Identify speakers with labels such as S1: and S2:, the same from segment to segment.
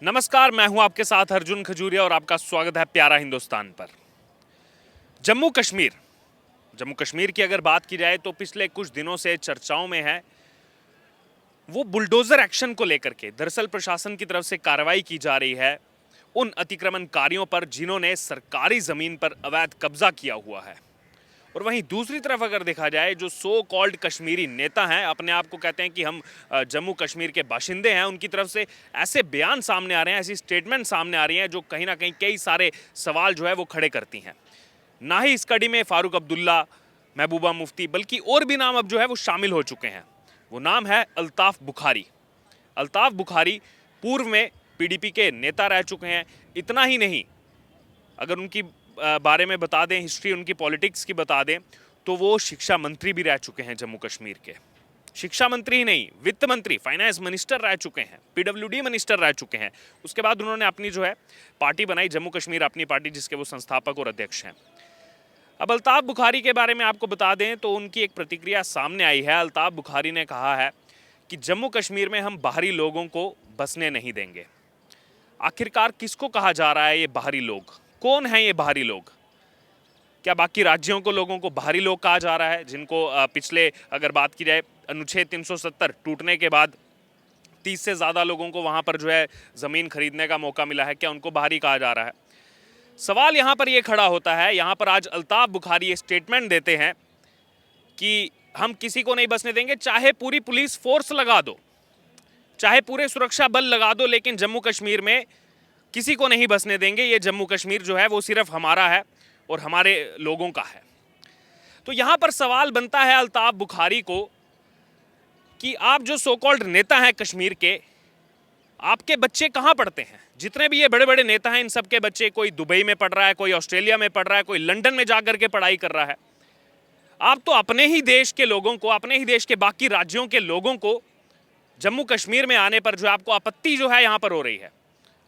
S1: नमस्कार, मैं हूं आपके साथ अर्जुन खजूरिया और आपका स्वागत है प्यारा हिंदुस्तान पर। जम्मू कश्मीर जम्मू कश्मीर की अगर बात की जाए तो पिछले कुछ दिनों से चर्चाओं में है वो बुलडोजर एक्शन को लेकर के। दरअसल प्रशासन की तरफ से कार्रवाई की जा रही है उन अतिक्रमणकारियों पर जिन्होंने सरकारी जमीन पर अवैध कब्जा किया हुआ है। और वहीं दूसरी तरफ अगर देखा जाए, जो सो कॉल्ड कश्मीरी नेता हैं, अपने आप को कहते हैं कि हम जम्मू कश्मीर के बाशिंदे हैं, उनकी तरफ से ऐसे बयान सामने आ रहे हैं, ऐसी स्टेटमेंट सामने आ रही हैं जो कहीं ना कहीं कई सारे सवाल जो है वो खड़े करती हैं। ना ही इस कड़ी में फारूक अब्दुल्ला, महबूबा मुफ्ती, बल्कि और भी नाम अब जो है वो शामिल हो चुके हैं। वो नाम है अल्ताफ बुखारी। अल्ताफ बुखारी पूर्व में पीडीपी के नेता रह चुके हैं। इतना ही नहीं, अगर उनकी बारे में बता दें, हिस्ट्री उनकी पॉलिटिक्स की बता दें, तो वो शिक्षा मंत्री भी रह चुके हैं जम्मू कश्मीर के। शिक्षा मंत्री ही नहीं, वित्त मंत्री, फाइनेंस मिनिस्टर रह चुके हैं, पीडब्ल्यूडी मिनिस्टर रह चुके हैं। उसके बाद उन्होंने अपनी जो है पार्टी बनाई, जम्मू कश्मीर अपनी पार्टी, जिसके वो संस्थापक और अध्यक्ष हैं। अब अल्ताफ बुखारी के बारे में आपको बता दें तो उनकी एक प्रतिक्रिया सामने आई है। अल्ताफ बुखारी ने कहा है कि जम्मू कश्मीर में हम बाहरी लोगों को बसने नहीं देंगे। आखिरकार किसको कहा जा रहा है ये बाहरी लोग? कौन है ये बाहरी लोग? क्या बाकी राज्यों को लोगों को बाहरी लोग कहा जा रहा है, जिनको पिछले अगर बात की जाए अनुच्छेद 370 टूटने के बाद 30 से ज़्यादा लोगों को वहाँ पर जो है ज़मीन खरीदने का मौका मिला है, क्या उनको बाहरी कहा जा रहा है? सवाल यहाँ पर ये खड़ा होता है। यहाँ पर आज अल्ताफ बुखारी ये स्टेटमेंट देते हैं कि हम किसी को नहीं बसने देंगे, चाहे पूरी पुलिस फोर्स लगा दो, चाहे पूरे सुरक्षा बल लगा दो, लेकिन जम्मू कश्मीर में किसी को नहीं बसने देंगे। ये जम्मू कश्मीर जो है वो सिर्फ हमारा है और हमारे लोगों का है। तो यहां पर सवाल बनता है अल्ताफ बुखारी को कि आप जो सो कॉल्ड नेता हैं कश्मीर के, आपके बच्चे कहां पढ़ते हैं? जितने भी ये बड़े बड़े नेता हैं, इन सब के बच्चे, कोई दुबई में पढ़ रहा है, कोई ऑस्ट्रेलिया में पढ़ रहा है, कोई लंदन में जाकर के पढ़ाई कर रहा है। आप तो अपने ही देश के लोगों को, अपने ही देश के बाकी राज्यों के लोगों को जम्मू कश्मीर में आने पर जो आपको आपत्ति जो है यहां पर हो रही है,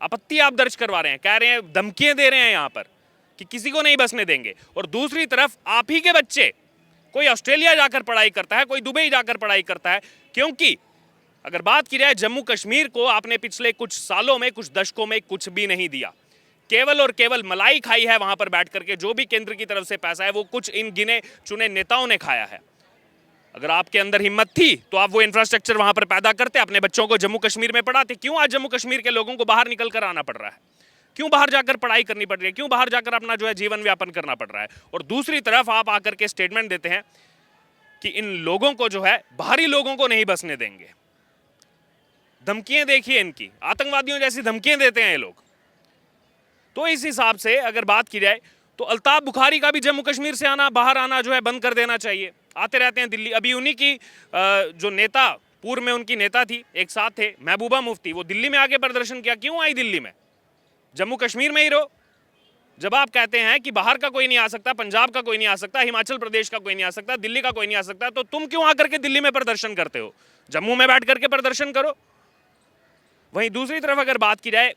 S1: आपत्ति आप दर्ज करवा रहे हैं, कह रहे हैं, धमकियां दे रहे हैं यहां पर कि किसी को नहीं बसने देंगे। और दूसरी तरफ आप ही के बच्चे, कोई ऑस्ट्रेलिया जाकर पढ़ाई करता है, कोई दुबई जाकर पढ़ाई करता है। क्योंकि अगर बात की जाए, जम्मू कश्मीर को आपने पिछले कुछ सालों में, कुछ दशकों में कुछ भी नहीं दिया। केवल और केवल मलाई खाई है वहां पर बैठ करके। जो भी केंद्र की तरफ से पैसा है वो कुछ इन गिने चुने नेताओं ने खाया है। अगर आपके अंदर हिम्मत थी तो आप वो इंफ्रास्ट्रक्चर वहां पर पैदा करते, अपने बच्चों को जम्मू कश्मीर में पढ़ाते। क्यों आज जम्मू कश्मीर के लोगों को बाहर निकल कर आना पड़ रहा है? क्यों बाहर जाकर पढ़ाई करनी पड़ रही है? क्यों बाहर जाकर अपना जो है जीवन व्यापन करना पड़ रहा है? और दूसरी तरफ आप आकर के स्टेटमेंट देते हैं कि इन लोगों को जो है, बाहरी लोगों को नहीं बसने देंगे। धमकियां देखिए इनकी, आतंकवादियों जैसी धमकियां देते हैं ये लोग। तो इस हिसाब से अगर बात की जाए तो अल्ताफ बुखारी का भी जम्मू कश्मीर से आना, बाहर आना जो है बंद कर देना चाहिए। आते रहते हैं दिल्ली। अभी उन्हीं की जो नेता, पूर्व में उनकी नेता थी, एक साथ थे, महबूबा मुफ्ती, वो दिल्ली में आके प्रदर्शन किया। क्यों आई दिल्ली में? जम्मू कश्मीर में ही रहो। जब आप कहते हैं कि बाहर का कोई नहीं आ सकता, पंजाब का कोई नहीं आ सकता, हिमाचल प्रदेश का कोई नहीं आ सकता, दिल्ली का कोई नहीं आ सकता, तो तुम क्यों आकर के दिल्ली में प्रदर्शन करते हो? जम्मू में बैठ करके प्रदर्शन करो। वहीं दूसरी तरफ अगर बात की जाए,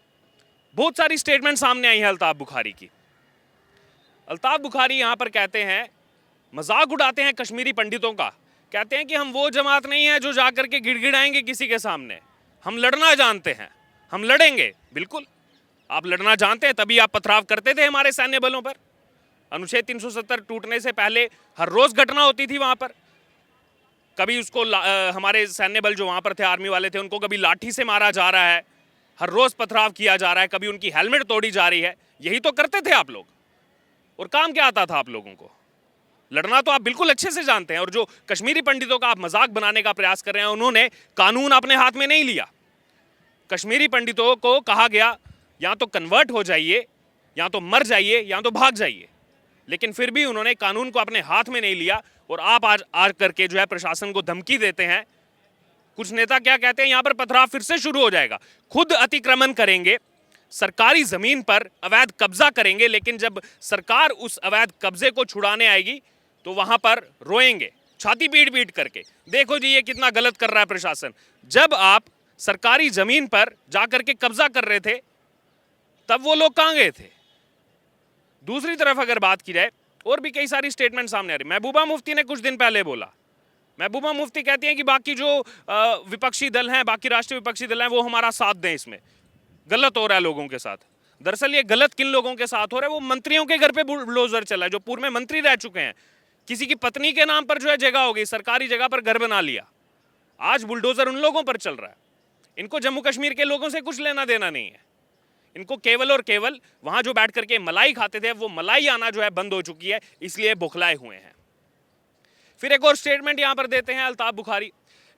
S1: बहुत सारी स्टेटमेंट सामने आई है अल्ताफ बुखारी की। अल्ताफ बुखारी यहां पर कहते हैं, मजाक उड़ाते हैं कश्मीरी पंडितों का। कहते हैं कि हम वो जमात नहीं है जो जाकर के गिड़गिड़ाएंगे किसी के सामने। हम लड़ना जानते हैं, हम लड़ेंगे। बिल्कुल, आप लड़ना जानते हैं, तभी आप पथराव करते थे हमारे सैन्य बलों पर। अनुच्छेद 370 टूटने से पहले हर रोज घटना होती थी वहां पर। कभी उसको हमारे सैन्य बल जो वहां पर थे, आर्मी वाले थे, उनको कभी लाठी से मारा जा रहा है, हर रोज पथराव किया जा रहा है, कभी उनकी हेलमेट तोड़ी जा रही है। यही तो करते थे आप लोग। और काम क्या आता था आप लोगों को? लड़ना तो आप बिल्कुल अच्छे से जानते हैं। और जो कश्मीरी पंडितों का आप मजाक बनाने का प्रयास कर रहे हैं, उन्होंने कानून अपने हाथ में नहीं लिया। कश्मीरी पंडितों को कहा गया या तो कन्वर्ट हो जाइए, या तो मर जाइए, या तो भाग जाइए। लेकिन फिर भी उन्होंने कानून को अपने हाथ में नहीं लिया। और आप आज करके जो है प्रशासन को धमकी देते हैं। कुछ नेता क्या कहते हैं, यहां पर पथराव फिर से शुरू हो जाएगा, खुद अतिक्रमण करेंगे, सरकारी जमीन पर अवैध कब्जा करेंगे। लेकिन जब सरकार उस अवैध कब्जे को छुड़ाने आएगी तो वहां पर रोएंगे, छाती पीट पीट करके, देखो जी ये कितना गलत कर रहा है प्रशासन। जब आप सरकारी जमीन पर जाकर के कब्जा कर रहे थे, तब वो लोग कहां गए थे? दूसरी तरफ अगर बात की जाए, और भी कई सारी स्टेटमेंट सामने आ रही। महबूबा मुफ्ती ने कुछ दिन पहले बोला, महबूबा मुफ्ती कहती हैं कि बाकी जो विपक्षी दल हैं, बाकी राष्ट्रीय विपक्षी दल हैं, वो हमारा साथ दें इसमें। गलत हो रहा है लोगों के साथ। दरअसल ये गलत किन लोगों के साथ हो रहा है? वो मंत्रियों के घर पे बुलडोजर चला है, जो पूर्व में मंत्री रह चुके हैं। किसी की पत्नी के नाम पर जो है जगह हो गई, सरकारी जगह पर घर बना लिया, आज बुलडोजर उन लोगों पर चल रहा है। इनको जम्मू कश्मीर के लोगों से कुछ लेना देना नहीं है। इनको केवल और केवल वहां जो बैठ करके मलाई खाते थे, वो मलाई आना जो है बंद हो चुकी है, इसलिए बौखलाए हुए हैं। फिर एक और स्टेटमेंट यहां पर देते हैं अल्ताफ बुखारी,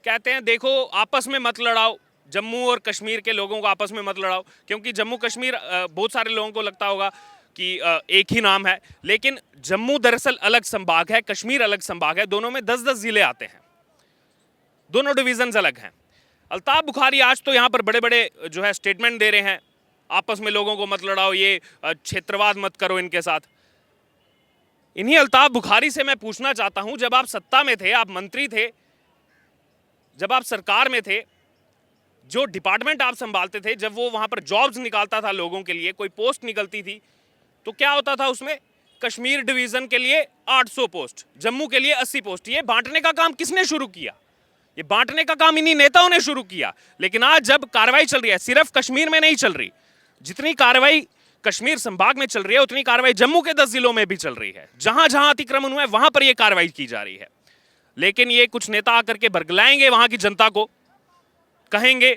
S1: कहते हैं देखो आपस में मत लड़ाओ, जम्मू और कश्मीर के लोगों को आपस में मत लड़ाओ, क्योंकि जम्मू कश्मीर बहुत सारे लोगों को लगता होगा कि एक ही नाम है, लेकिन जम्मू दरअसल अलग संभाग है, कश्मीर अलग संभाग है, दोनों में 10-10 जिले आते हैं, दोनों डिवीजन अलग हैं। अल्ताफ बुखारी आज तो यहाँ पर बड़े बड़े जो है स्टेटमेंट दे रहे हैं, आपस में लोगों को मत लड़ाओ, ये क्षेत्रवाद मत करो इनके साथ। इन्हीं अल्ताफ बुखारी से मैं पूछना चाहता हूं, जब आप सत्ता में थे, आप मंत्री थे, जब आप सरकार में थे, जो डिपार्टमेंट आप संभालते थे, जब वो वहां पर जॉब्स निकालता था लोगों के लिए, कोई पोस्ट निकलती थी, तो क्या होता था उसमें? कश्मीर डिवीजन के लिए 800 पोस्ट, जम्मू के लिए 80 पोस्ट। ये बांटने का काम किसने शुरू किया? ये बांटने का काम इन्हीं नेताओं ने शुरू किया। लेकिन आज जब कार्रवाई चल रही है, सिर्फ कश्मीर में नहीं चल रही, जितनी कार्रवाई कश्मीर संभाग में चल रही है, उतनी कार्रवाई जम्मू के 10 जिलों में भी चल रही है। जहां जहां अतिक्रमण हुआ है, वहां पर यह कार्रवाई की जा रही है। लेकिन ये कुछ नेता आकर के बरगलाएंगे वहां की जनता को, कहेंगे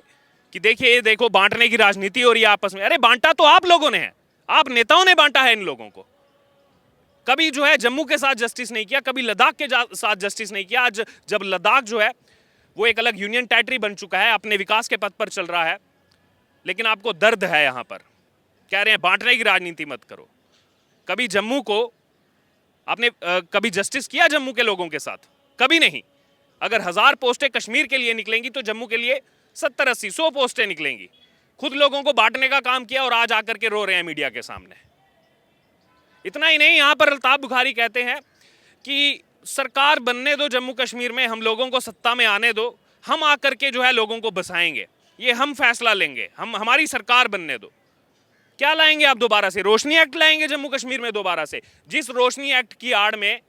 S1: कि देखिए ये देखो बांटने की राजनीति हो रही है आपस में। अरे बांटा तो आप लोगों ने है, आप नेताओं ने बांटा है इन लोगों को। कभी जो है जम्मू के साथ जस्टिस नहीं किया, कभी लद्दाख के साथ जस्टिस नहीं किया। आज जब लद्दाख जो है वो एक अलग यूनियन टेरिटरी बन चुका है, अपने विकास के पथ पर चल रहा है, लेकिन आपको दर्द है यहां पर, कह रहे हैं बांटने की राजनीति मत करो। कभी जम्मू को आपने कभी जस्टिस किया जम्मू के लोगों के साथ? कभी नहीं। अगर 1000 पोस्टें कश्मीर के लिए निकलेंगी तो जम्मू के लिए 70, 80, 100 पोस्टें निकलेंगी। खुद लोगों को बांटने का काम किया और आज आकर के रो रहे हैं मीडिया के सामने। इतना ही नहीं, यहां पर अल्ताफ बुखारी कहते हैं कि सरकार बनने दो जम्मू कश्मीर में, हम लोगों को सत्ता में आने दो, हम आकर के जो है लोगों को बसाएंगे, ये हम फैसला लेंगे, हम हमारी सरकार बनने दो। क्या लाएंगे आप दोबारा से? रोशनी एक्ट लाएंगे जम्मू कश्मीर में दोबारा से, जिस रोशनी एक्ट की आड़ में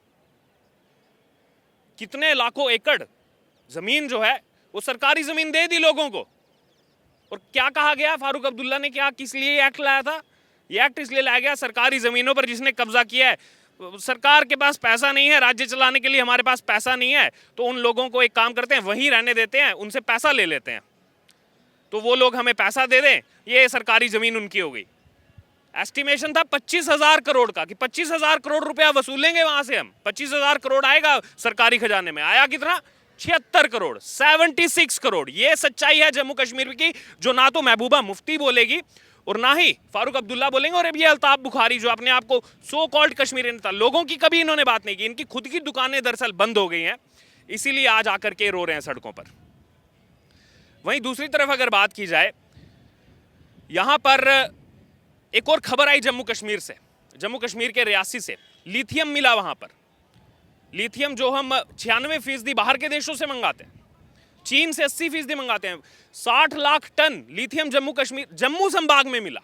S1: कितने लाखों एकड़ जमीन जो है वो सरकारी जमीन दे दी लोगों को। और क्या कहा गया? फारूक अब्दुल्ला ने क्या, किस लिए एक्ट लाया था? ये एक्ट इसलिए लाया गया, सरकारी जमीनों पर जिसने कब्जा किया है, सरकार के पास पैसा नहीं है, राज्य चलाने के लिए हमारे पास पैसा नहीं है, तो उन लोगों को एक काम करते हैं, वहीं रहने देते हैं, उनसे पैसा ले लेते हैं, तो वो लोग हमें पैसा दे दें, ये सरकारी जमीन उनकी हो गई। एस्टिमेशन था 25,000 करोड़ का, कि 25,000 करोड़ रुपया वसूलेंगे वहां से हम, 25,000 करोड़ आएगा सरकारी खजाने में। आया कितना? 76 करोड़, 76 करोड़। ये सच्चाई है जम्मू कश्मीर की, जो ना तो महबूबा मुफ्ती बोलेगी और ना ही फारूक अब्दुल्ला बोलेंगे। और ये अल्ताफ बुखारी जो अपने आप को सो कॉल्ड कश्मीरी नेता, लोगों की कभी इन्होंने बात नहीं की। इनकी खुद की दुकानें दरअसल बंद हो गई हैं, इसीलिए आज आकर के रो रहे हैं सड़कों पर। वहीं दूसरी तरफ अगर बात की जाए, यहां पर एक और खबर आई जम्मू कश्मीर से, जम्मू कश्मीर के रियासी से। लिथियम मिला वहां पर, लिथियम जो हम 96% बाहर के देशों से मंगाते हैं, चीन से 80% मंगाते हैं। 60 लाख टन लिथियम जम्मू कश्मीर, जम्मू संभाग में मिला।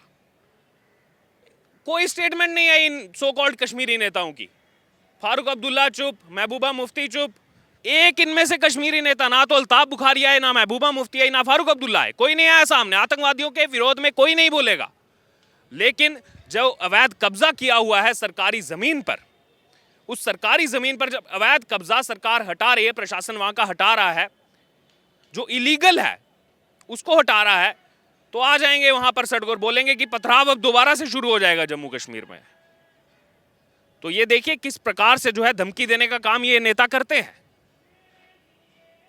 S1: कोई स्टेटमेंट नहीं है इन सो कॉल्ड कश्मीरी नेताओं की। फारूक अब्दुल्ला चुप, महबूबा मुफ्ती चुप। एक इनमें से कश्मीरी नेता, ना तो अल्ताफ बुखारी आए, ना महबूबा मुफ्ती आई, ना फारूक अब्दुल्ला आए, कोई नहीं आया सामने। आतंकवादियों के विरोध में कोई नहीं बोलेगा। लेकिन जो अवैध कब्जा किया हुआ है सरकारी जमीन पर, उस सरकारी जमीन पर जब अवैध कब्जा सरकार हटा रही है, प्रशासन वहां का हटा रहा है, जो इलीगल है उसको हटा रहा है, तो आ जाएंगे वहां पर सड़क और बोलेंगे कि पथराव अब दोबारा से शुरू हो जाएगा जम्मू कश्मीर में। तो ये देखिए किस प्रकार से जो है धमकी देने का काम ये नेता करते हैं।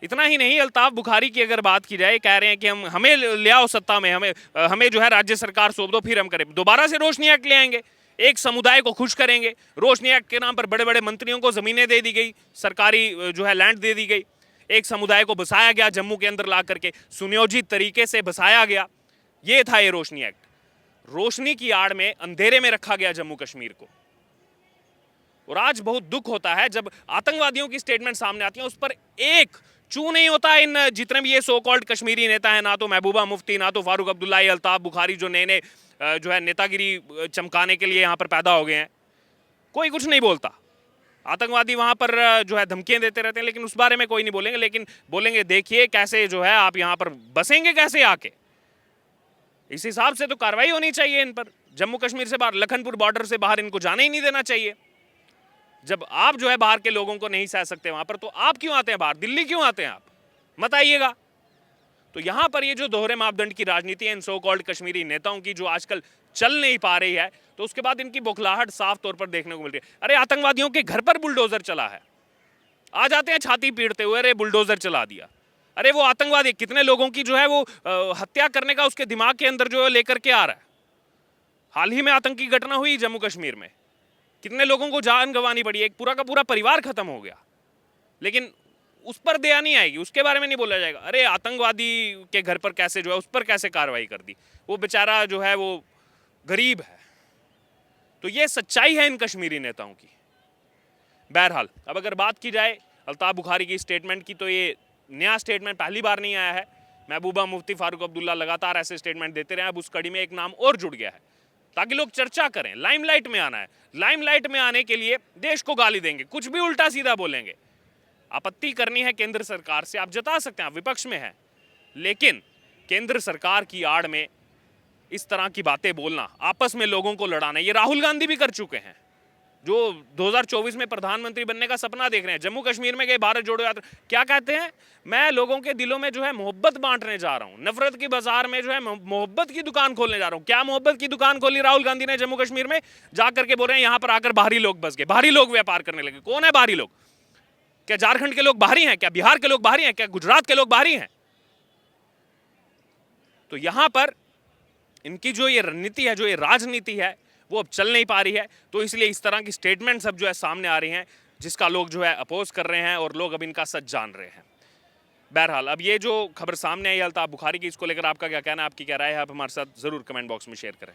S1: इतना ही नहीं, अल्ताफ बुखारी की अगर बात की जाए, कह रहे हैं कि हमें ले आओ सत्ता में, हमें जो है राज्य सरकार सौंप दो, फिर हम करें। दोबारा से रोशनी एक्ट ले आएंगे, एक समुदाय को खुश करेंगे। रोशनी एक्ट के नाम पर बड़े बड़े मंत्रियों को जमीनें दे दी गई, सरकारी जो है लैंड दे दी गई, एक समुदाय को बसाया गया जम्मू के अंदर ला करके, सुनियोजित तरीके से बसाया गया। ये था ये रोशनी एक्ट। रोशनी की आड़ में अंधेरे में रखा गया जम्मू कश्मीर को। और आज बहुत दुख होता है जब आतंकवादियों की स्टेटमेंट सामने आती है, उस पर एक चू नहीं होता। इन जितने भी ये सो कॉल्ड कश्मीरी नेता हैं, ना तो महबूबा मुफ्ती, ना तो फारूक अब्दुल्ला, अल्ताफ बुखारी, जो नए नए जो है नेतागिरी चमकाने के लिए यहाँ पर पैदा हो गए हैं, कोई कुछ नहीं बोलता। आतंकवादी वहाँ पर जो है धमकियाँ देते रहते हैं, लेकिन उस बारे में कोई नहीं बोलेंगे। लेकिन बोलेंगे देखिए कैसे जो है आप यहाँ पर बसेंगे, कैसे आके। इस हिसाब से तो कार्रवाई होनी चाहिए इन पर। जम्मू कश्मीर से बाहर, लखनपुर बॉर्डर से बाहर इनको जाने ही नहीं देना चाहिए। जब आप जो है बाहर के लोगों को नहीं सह सकते वहां पर, तो आप क्यों आते हैं बाहर? दिल्ली क्यों आते हैं आप? मत आइएगा। तो यहां पर ये जो दोहरे मापदंड की राजनीति है इन सो कॉल्ड कश्मीरी नेताओं की, जो आजकल चल नहीं पा रही है, तो उसके बाद इनकी बौखलाहट साफ तौर पर देखने को मिल रही है। अरे आतंकवादियों के घर पर बुलडोजर चला है, आ जाते हैं छाती पीटते हुए, अरे बुलडोजर चला दिया। अरे वो आतंकवादी कितने लोगों की जो है वो हत्या करने का उसके दिमाग के अंदर जो है लेकर के आ रहा है। हाल ही में आतंकी घटना हुई जम्मू कश्मीर में, कितने लोगों को जान गंवानी पड़ी, एक पूरा का पूरा परिवार खत्म हो गया। लेकिन उस पर दया नहीं आएगी, उसके बारे में नहीं बोला जाएगा। अरे आतंकवादी के घर पर कैसे जो है उस पर कैसे कार्रवाई कर दी, वो बेचारा जो है वो गरीब है। तो ये सच्चाई है इन कश्मीरी नेताओं की। बहरहाल अब अगर बात की जाए अल्ताफ बुखारी की स्टेटमेंट की, तो ये नया स्टेटमेंट पहली बार नहीं आया है। महबूबा मुफ्ती, फारूक अब्दुल्ला लगातार ऐसे स्टेटमेंट देते रहे। अब उस कड़ी में एक नाम और जुड़ गया है, ताकि लोग चर्चा करें, लाइमलाइट में आना है। लाइमलाइट में आने के लिए देश को गाली देंगे, कुछ भी उल्टा सीधा बोलेंगे। आपत्ति करनी है केंद्र सरकार से, आप जता सकते हैं, आप विपक्ष में हैं, लेकिन केंद्र सरकार की आड़ में इस तरह की बातें बोलना, आपस में लोगों को लड़ाना, ये राहुल गांधी भी कर चुके हैं, जो 2024 में प्रधानमंत्री बनने का सपना देख रहे हैं। जम्मू कश्मीर में गए, भारत जोड़ो यात्रा, क्या कहते हैं? मैं लोगों के दिलों में जो है मोहब्बत बांटने जा रहा हूं, नफरत की बाजार में जो है मोहब्बत की दुकान खोलने जा रहा हूं। क्या मोहब्बत की दुकान खोली राहुल गांधी ने जम्मू कश्मीर में? जाकर के बोल रहे हैं यहां पर आकर बाहरी लोग बस गए, बाहरी लोग व्यापार करने लगे। कौन है बाहरी लोग? क्या झारखंड के लोग बाहरी हैं? क्या बिहार के लोग बाहरी हैं? क्या गुजरात के लोग बाहरी हैं? तो यहां पर इनकी जो ये रणनीति है, जो ये राजनीति है, वो अब चल नहीं पा रही है। तो इसलिए इस तरह की स्टेटमेंट्स अब जो है सामने आ रही हैं, जिसका लोग जो है अपोज कर रहे हैं और लोग अब इनका सच जान रहे हैं। बहरहाल अब ये जो खबर सामने आई अल्ताफ बुखारी की, इसको लेकर आपका क्या कहना है, आपकी क्या राय है, आप हमारे साथ जरूर कमेंट बॉक्स में शेयर करें।